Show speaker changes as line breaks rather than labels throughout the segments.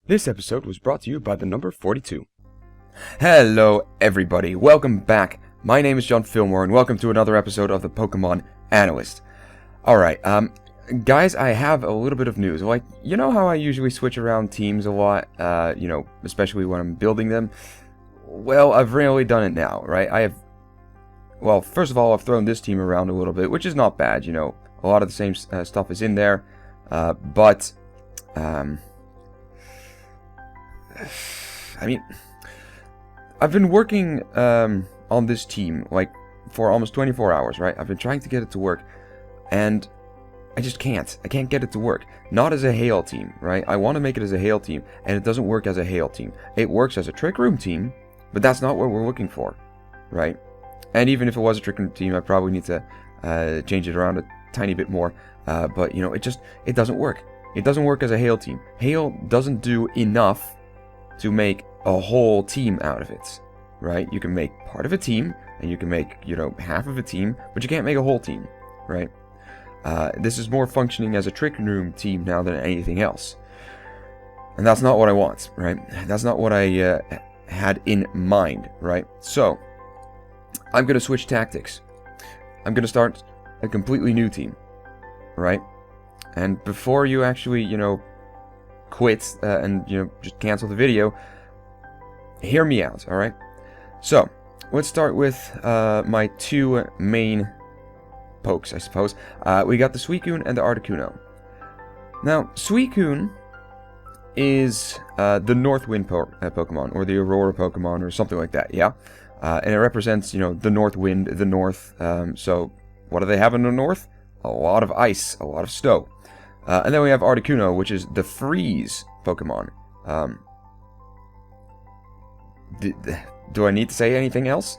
This episode was brought to you by the number 42.
Hello everybody, welcome back. My name is John Fillmore and welcome to another episode of the Pokemon Analyst. Alright, guys, I have a little bit of news. Like, you know how I usually switch around teams a lot, especially when I'm building them? Well, I've really done it now, right? Well, first of all, I've thrown this team around a little bit, which is not bad, you know. A lot of the same stuff is in there, but I mean, I've been working on this team, like, for almost 24 hours, right? I've been trying to get it to work, and I just can't. I can't get it to work. Not as a Hail team, right? I want to make it as a Hail team, and it doesn't work as a Hail team. It works as a Trick Room team, but that's not what we're looking for, right? And even if it was a Trick Room team, I probably need to change it around a tiny bit more. But, you know, it doesn't work. It doesn't work as a Hail team. Hail doesn't do enough to make a whole team out of it, right? You can make part of a team, and you can make, you know, half of a team, but you can't make a whole team, right? This is more functioning as a Trick Room team now than anything else. And that's not what I want, right? That's not what I had in mind, right? So, I'm going to switch tactics. I'm going to start a completely new team, right? And before you actually, you know, quit and, you know, just cancel the video, hear me out, alright? So, let's start with my two main pokes, I suppose. We got the Suicune and the Articuno. Now, Suicune is the Northwind Pokemon, or the Aurora Pokemon, or something like that, yeah? And it represents, you know, the North Wind, the North. So, what do they have in the North? A lot of ice, a lot of snow. And then we have Articuno, which is the Freeze Pokemon. Do I need to say anything else?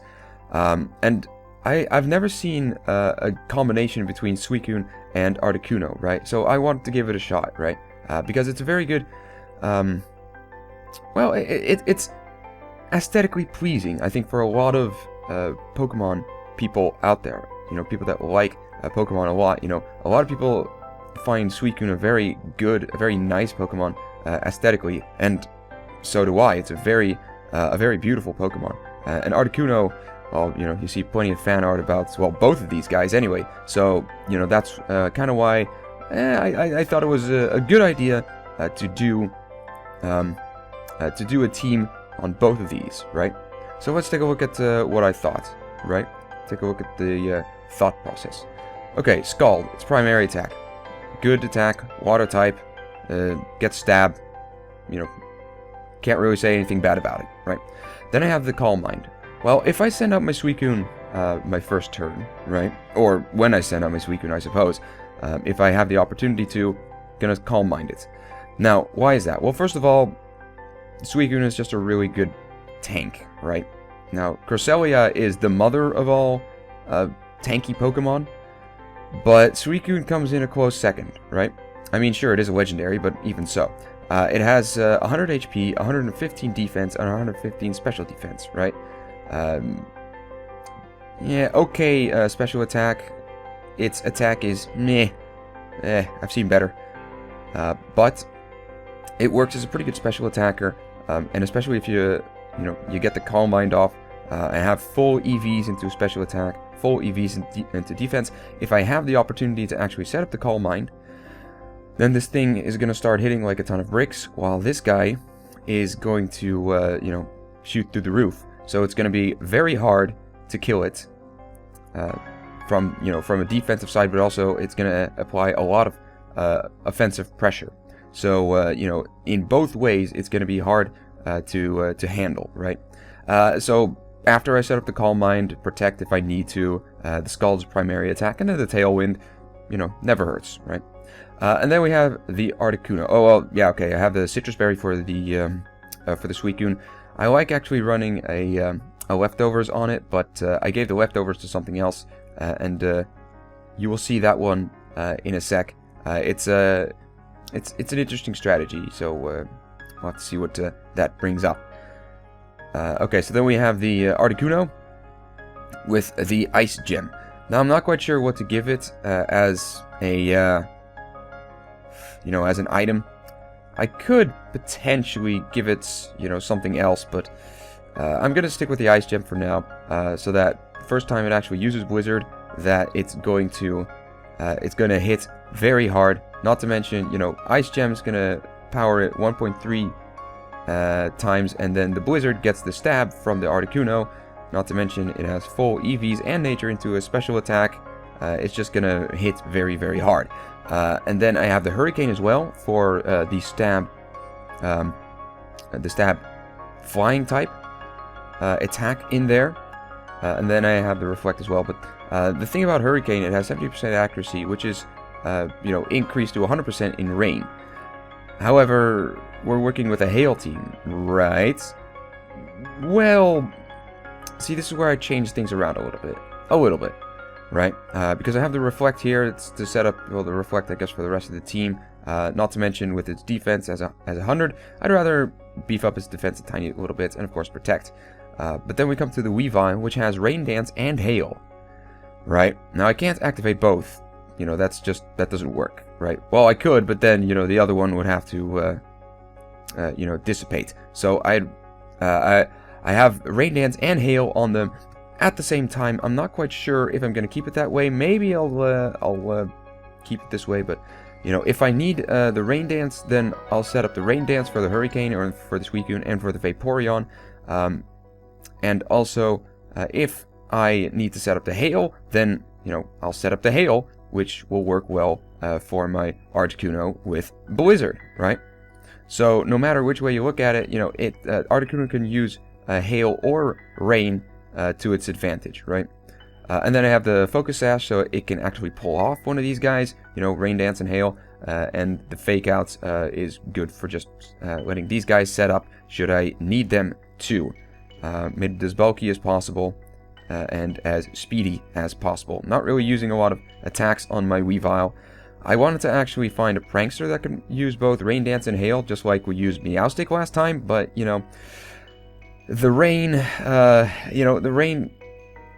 And I've never seen a combination between Suicune and Articuno, right? So I wanted to give it a shot, right? Because it's a very good... well, it's aesthetically pleasing, I think, for a lot of Pokemon people out there. You know, people that like Pokemon a lot. You know, a lot of people find Suicune a very good, a very nice Pokemon aesthetically, and so do I. It's a very beautiful Pokemon. And Articuno, well, you know, you see plenty of fan art about, well, both of these guys anyway. So, you know, that's kind of why I thought it was a good idea to do a team on both of these, right? So let's take a look at what I thought, right? Take a look at the thought process. Okay, Scald, its primary attack. Good attack, water type, gets stabbed, you know, can't really say anything bad about it, right? Then I have the Calm Mind. Well, if I send out my Suicune my first turn, right? Or when I send out my Suicune, I suppose, if I have the opportunity to, gonna Calm Mind it. Now, why is that? Well, first of all, Suicune is just a really good tank, right? Now, Cresselia is the mother of all tanky Pokemon, but Suicune comes in a close second, right? I mean, sure, it is a legendary, but even so. It has 100 HP, 115 defense, and 115 special defense, right? Yeah, okay, special attack. Its attack is meh. I've seen better. But it works as a pretty good special attacker, and especially if you get the Calm Mind off and have full EVs into special attack, full EVs into defense. If I have the opportunity to actually set up the Calm Mind, then this thing is going to start hitting like a ton of bricks, while this guy is going to, shoot through the roof. So it's going to be very hard to kill it from a defensive side, but also it's going to apply a lot of offensive pressure. So, in both ways, it's going to be hard to handle, right? So after I set up the Calm Mind, protect if I need to, the Scald's primary attack, and then the Tailwind, never hurts, right? And then we have the Articuno. Oh, well, yeah, okay, I have the Citrus Berry for the Suicune. I like actually running a Leftovers on it, but I gave the Leftovers to something else, and you will see that one in a sec. It's an interesting strategy, so we'll have to see what that brings up. Okay, so then we have the Articuno with the Ice Gem. Now, I'm not quite sure what to give it as a, as an item. I could potentially give it, you know, something else, but I'm going to stick with the Ice Gem for now, so that the first time it actually uses Blizzard, that it's going to hit very hard. Not to mention, you know, Ice Gem is going to power it 1.3 times, and then the Blizzard gets the stab from the Articuno. Not to mention, it has full EVs and nature into a special attack. It's just going to hit very, very hard. And then I have the Hurricane as well for the stab flying type attack in there. And then I have the Reflect as well. But the thing about Hurricane, it has 70% accuracy, which is you know, increased to 100% in rain. However, we're working with a Hail team, right? Well, see, this is where I change things around a little bit, right? Because I have the Reflect here. It's to set up, well, the Reflect, I guess, for the rest of the team. Not to mention with its defense as 100, I'd rather beef up its defense a tiny little bit, and of course Protect. But then we come to the Weavile, which has Rain Dance and Hail, right? Now I can't activate both. You know, that doesn't work, right? Well, I could, but then, you know, the other one would have to, you know, dissipate. So I have Rain Dance and Hail on them at the same time. I'm not quite sure if I'm going to keep it that way. Maybe I'll keep it this way, but, you know, if I need the Rain Dance, then I'll set up the Rain Dance for the Hurricane, or for the Suicune, and for the Vaporeon. And also, if I need to set up the Hail, then, you know, I'll set up the Hail, which will work well for my Articuno with Blizzard, right? So no matter which way you look at it, you know, Articuno can use Hail or Rain to its advantage, right? And then I have the Focus Sash, so it can actually pull off one of these guys, you know, Rain Dance and Hail. And the Fake Outs is good for just letting these guys set up should I need them to. Made it as bulky as possible. And as speedy as possible. Not really using a lot of attacks on my Weavile. I wanted to actually find a Prankster that can use both Rain Dance and Hail, just like we used Meowstic last time, but, you know, the Rain, the Rain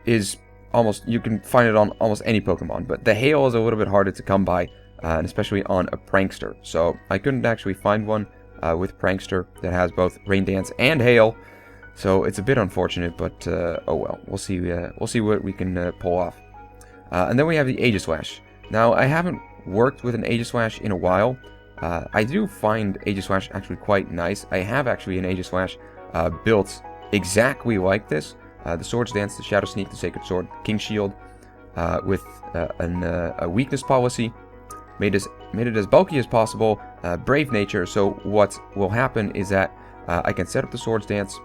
is almost, you can find it on almost any Pokemon, but the Hail is a little bit harder to come by, and especially on a Prankster. So I couldn't actually find one with Prankster that has both Rain Dance and Hail. So it's a bit unfortunate, but oh well. We'll see what we can pull off. And then we have the Aegislash. Now, I haven't worked with an Aegislash in a while. I do find Aegislash actually quite nice. I have actually an Aegislash built exactly like this. The Swords Dance, the Shadow Sneak, the Sacred Sword, King Shield, with a weakness policy. Made it as bulky as possible. Brave nature. So what will happen is that I can set up the Swords Dance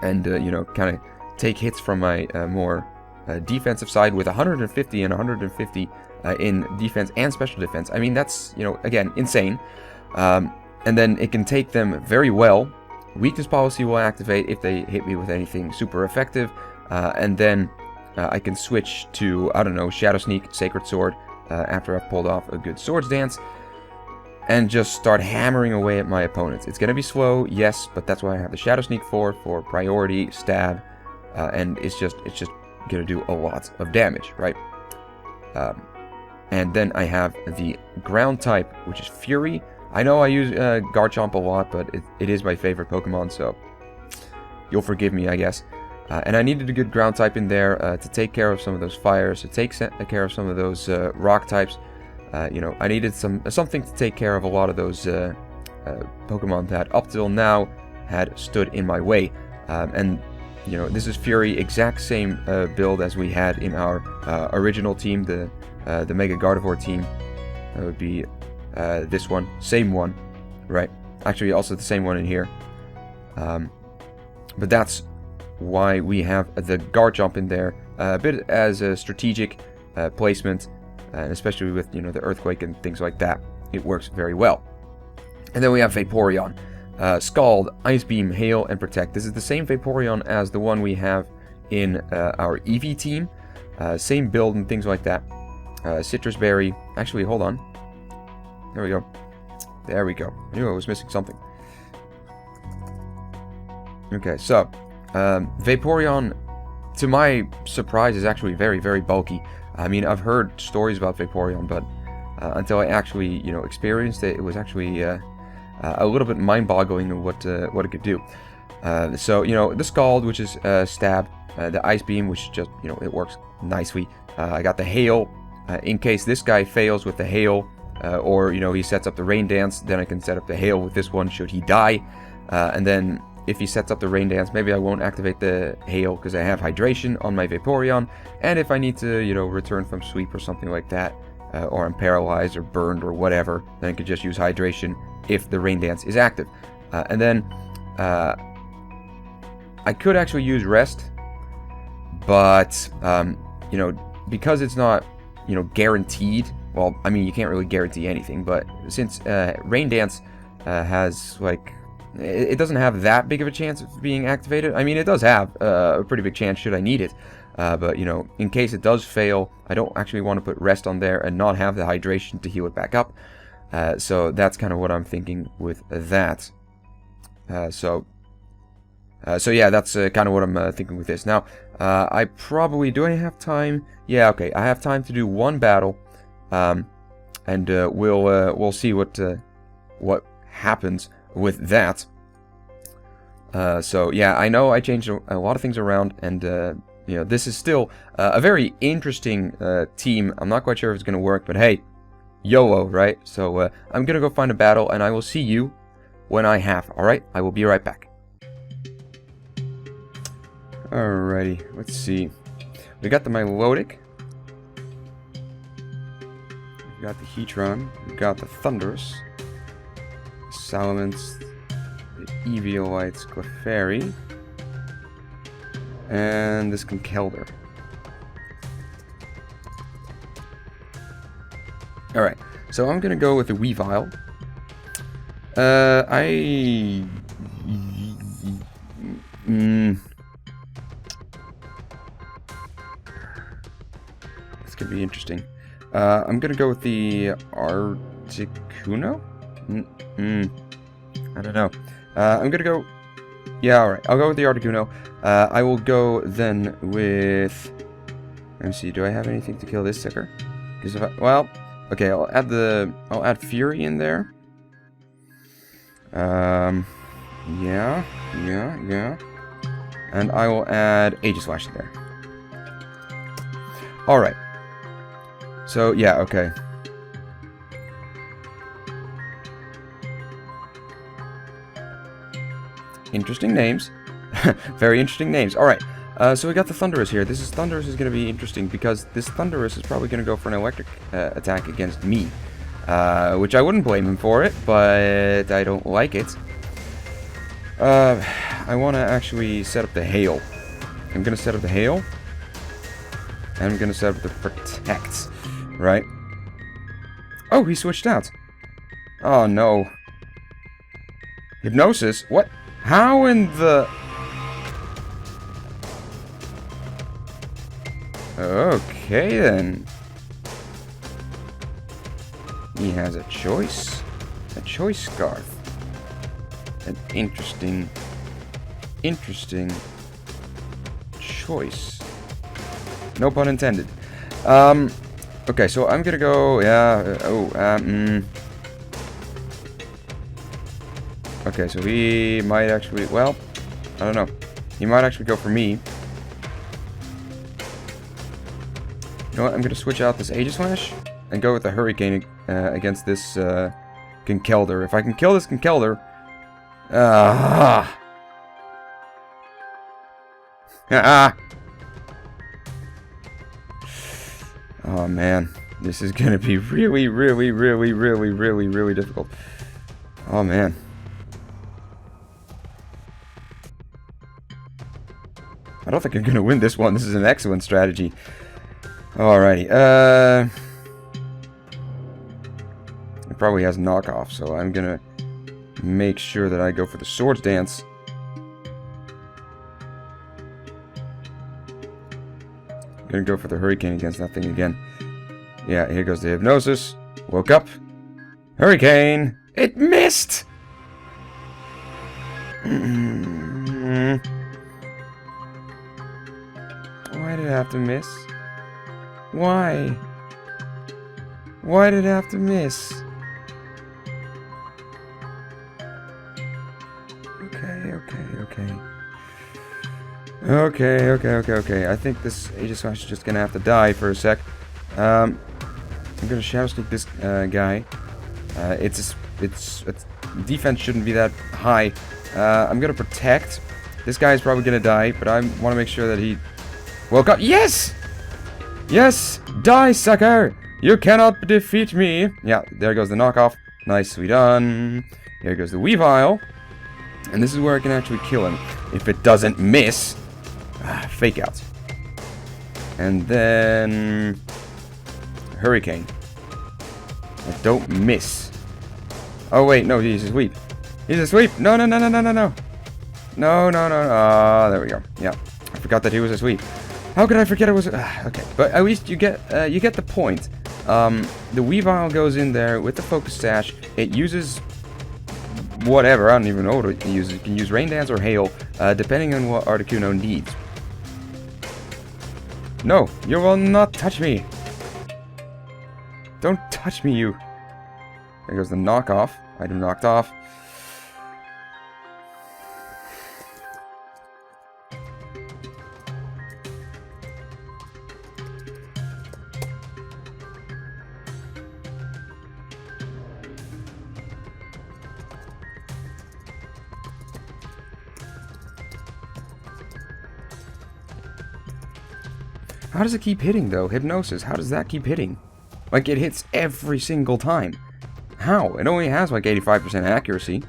and, you know, kind of take hits from my more defensive side with 150 and 150 in defense and special defense. I mean, that's, you know, again, insane. And then it can take them very well. Weakness policy will activate if they hit me with anything super effective. And then I can switch to, I don't know, Shadow Sneak, Sacred Sword, after I've pulled off a good Swords Dance. And just start hammering away at my opponents. It's going to be slow, yes, but that's why I have the Shadow Sneak for priority, stab, and it's just going to do a lot of damage, right? And then I have the ground type, which is Fury. I know I use Garchomp a lot, but it is my favorite Pokemon, so you'll forgive me, I guess. And I needed a good ground type in there to take care of some of those fires, to take care of some of those rock types. You know, I needed something to take care of a lot of those Pokemon that up till now had stood in my way. And, you know, this is Fury, exact same build as we had in our original team, the Mega Gardevoir team. That would be this one, same one, right? Actually, also the same one in here. But that's why we have the Garchomp in there, a bit as a strategic placement. And especially with, you know, the Earthquake and things like that, it works very well. And then we have Vaporeon. Scald, Ice Beam, Hail, and Protect. This is the same Vaporeon as the one we have in our Eevee team. Same build and things like that. Citrus Berry. Actually, hold on. There we go. There we go. I knew I was missing something. Okay, so Vaporeon, to my surprise, is actually very, very bulky. I mean, I've heard stories about Vaporeon, but until I actually, you know, experienced it, it was actually a little bit mind-boggling what it could do. So, you know, the Scald, which is stab, the Ice Beam, which just, you know, it works nicely. I got the Hail, in case this guy fails with the Hail, or, you know, he sets up the Rain Dance, then I can set up the Hail with this one should he die. And then if he sets up the Rain Dance, maybe I won't activate the Hail because I have Hydration on my Vaporeon. And if I need to, you know, return from Sweep or something like that, or I'm paralyzed or burned or whatever, then I could just use Hydration if the Rain Dance is active. And then I could actually use Rest, but, you know, because it's not, you know, guaranteed. Well, I mean, you can't really guarantee anything, but since Rain Dance has, like, it doesn't have that big of a chance of being activated. I mean, it does have a pretty big chance should I need it. But, you know, in case it does fail, I don't actually want to put Rest on there and not have the Hydration to heal it back up. So that's kind of what I'm thinking with that. So yeah, that's kind of what I'm thinking with this. Now, I probably... Do I have time? Yeah, okay. I have time to do one battle. And we'll see what happens with that. So yeah, I know I changed a lot of things around, and you know, this is still a very interesting team. I'm not quite sure if it's gonna work, but hey, YOLO, right? So I'm gonna go find a battle, and I will see you when I have. All right, I will be right back. Alrighty, let's see. We got the Melodic. We got the Heatran. We got the Thundurus. Salamence, the Eviolites, Clefairy, and this Conkeldurr. Alright, so I'm gonna go with the Weavile. This could be interesting. I'm gonna go with the Articuno? I don't know. I'm gonna go... Yeah, alright. I'll go with the Articuno. I will go then with... Let me see. Do I have anything to kill this sucker? Because if I... Well... Okay, I'll add Fury in there. Yeah. And I will add Aegislash in there. Alright. So, yeah, okay. Interesting names. Very interesting names. Alright, so we got the Thundurus here. Thundurus is going to be interesting because this Thundurus is probably going to go for an electric attack against me. Which I wouldn't blame him for it, but I don't like it. I want to actually set up the Hail. I'm going to set up the Hail. And I'm going to set up the Protect. Right? Oh, he switched out. Oh, no. Hypnosis? What? How in the... Okay, then. He has a choice. A choice scarf. An interesting choice. No pun intended. Okay, so I'm gonna go, okay, so he might actually, well, I don't know. He might actually go for me. You know what, I'm gonna switch out this Aegislash and go with the Hurricane against this Conkeldurr. If I can kill this Conkeldurr... Oh man, this is gonna be really difficult. Oh man. I don't think I'm gonna win this one. This is an excellent strategy. Alrighty, it probably has knockoff, so I'm gonna make sure that I go for the Swords Dance. I'm gonna go for the Hurricane against that thing again. Yeah, here goes the Hypnosis. Woke up. Hurricane! It missed! Why did it have to miss? Why? Why did it have to miss? Okay. I think this Aegislash is just gonna have to die for a sec. I'm gonna Shadow Sneak this guy. Its defense shouldn't be that high. I'm gonna protect. This guy is probably gonna die, but I want to make sure that he woke up. Yes! Yes! Die, sucker! You cannot defeat me! Yeah, there goes the knockoff. Nicely done. Here goes the Weavile. And this is where I can actually kill him. If it doesn't miss... fake out. And then... Hurricane. I don't miss. Oh, wait, no, he's a sweep. He's a sweep! No. No. Ah, there we go. Yeah, I forgot that he was a sweep. How could I forget it was... okay, but at least you get the point. The Weavile goes in there with the Focus Sash. It uses... whatever, I don't even know what it uses. It can use Rain Dance or Hail, depending on what Articuno needs. No, you will not touch me. Don't touch me, you. There goes the knockoff. Item knocked off. How does it keep hitting, though? Hypnosis, how does that keep hitting? Like, it hits every single time. How? It only has, like, 85% accuracy.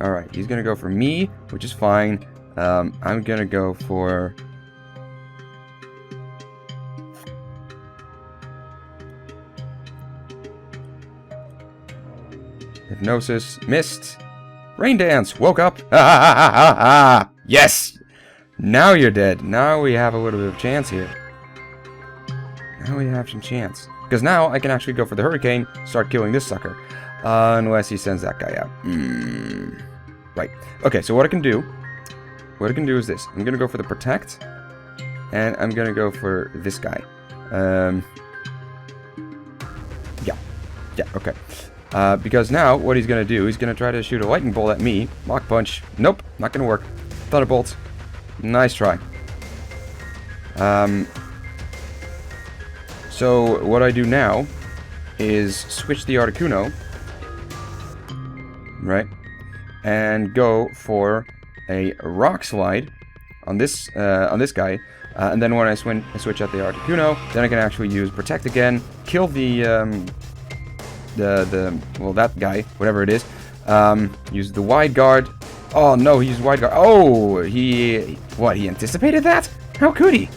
Alright, he's gonna go for me, which is fine. I'm gonna go for... Hypnosis, missed. Rain Dance, woke up. Yes! Now you're dead. Now we have a little bit of chance here. Now we have some chance. Because now I can actually go for the Hurricane, start killing this sucker. Unless he sends that guy out. Right. Okay, so what I can do is this. I'm going to go for the Protect. And I'm going to go for this guy. Yeah, okay. Because now, what he's going to do, he's going to try to shoot a Lightning Bolt at me. Mach Punch. Nope, not going to work. Thunderbolt. Nice try. So, what I do now is switch the Articuno. Right? And go for a Rock Slide on this guy. And then when I switch out the Articuno, then I can actually use Protect again, kill well, that guy, whatever it is. Use the Wide Guard. Oh no, he used Wide Guard. Oh, he anticipated that? How could he?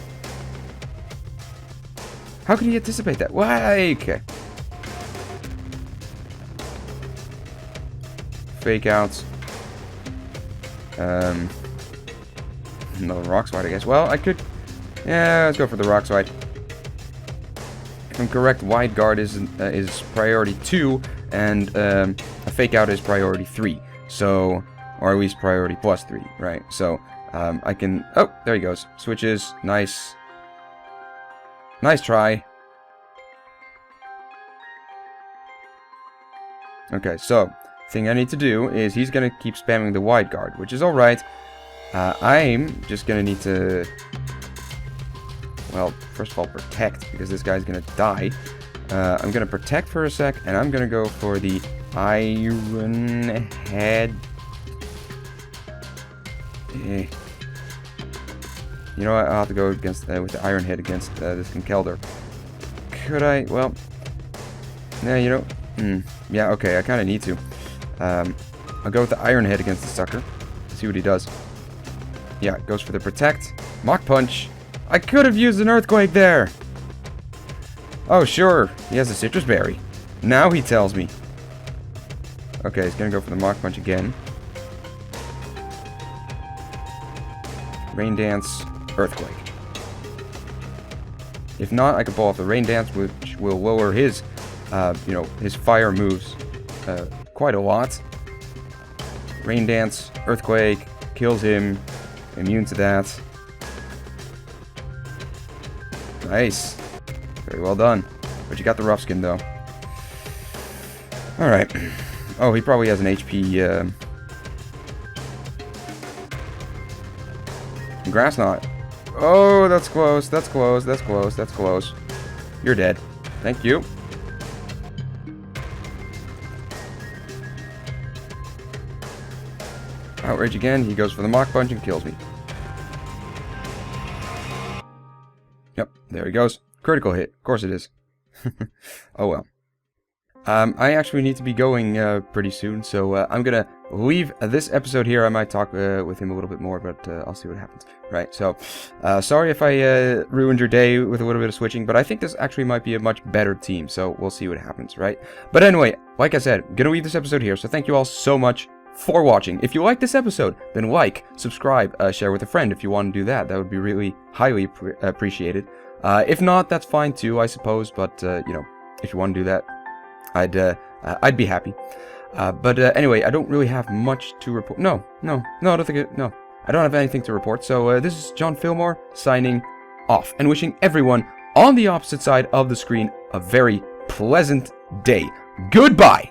How could he anticipate that? Why? Okay. Fake outs. Another Rock Slide, I guess. Well, I could... yeah, let's go for the Rock Slide. If I'm correct, Wide Guard is priority 2, and a Fake Out is priority 3. So, or at least priority plus 3, right? So, I can... oh, there he goes. Switches. Nice. Nice try. Okay, so, thing I need to do is he's going to keep spamming the Wide Guard, which is alright. I'm just going to need to... well, first of all, Protect, because this guy's going to die. I'm going to Protect for a sec, and I'm going to go for the Iron Head. You know what? I'll have to go against with the Iron Head against this Conkeldurr. Could I? Well, yeah, you know. Yeah, okay, I kind of need to. I'll go with the Iron Head against the sucker. See what he does. Yeah, goes for the Protect. Mach Punch. I could have used an Earthquake there. Oh, sure. He has a Citrus Berry. Now he tells me. Okay, he's going to go for the Mach Punch again. Rain Dance. Earthquake. If not, I could pull off the Rain Dance, which will lower his, his fire moves quite a lot. Rain Dance, Earthquake, kills him, immune to that. Nice. Very well done. But you got the rough skin, though. Alright. Oh, he probably has an HP, Grass knot. Oh, that's close, that's close, that's close, that's close. You're dead. Thank you. Outrage again, he goes for the Mach Punch and kills me. Yep, there he goes. Critical hit. Of course it is. Oh well. I actually need to be going pretty soon, so I'm gonna leave this episode here. I might talk with him a little bit more, but I'll see what happens. Right, so sorry if I ruined your day with a little bit of switching, but I think this actually might be a much better team, so we'll see what happens, right? But anyway, like I said, I'm gonna leave this episode here, so thank you all so much for watching. If you like this episode, then like, subscribe, share with a friend if you want to do that. That would be really highly appreciated. If not, that's fine too, I suppose, but you know, if you want to do that, I'd be happy. But anyway, I don't really have much to report. No, I don't think it. No, I don't have anything to report. So this is John Fillmore signing off and wishing everyone on the opposite side of the screen a very pleasant day. Goodbye.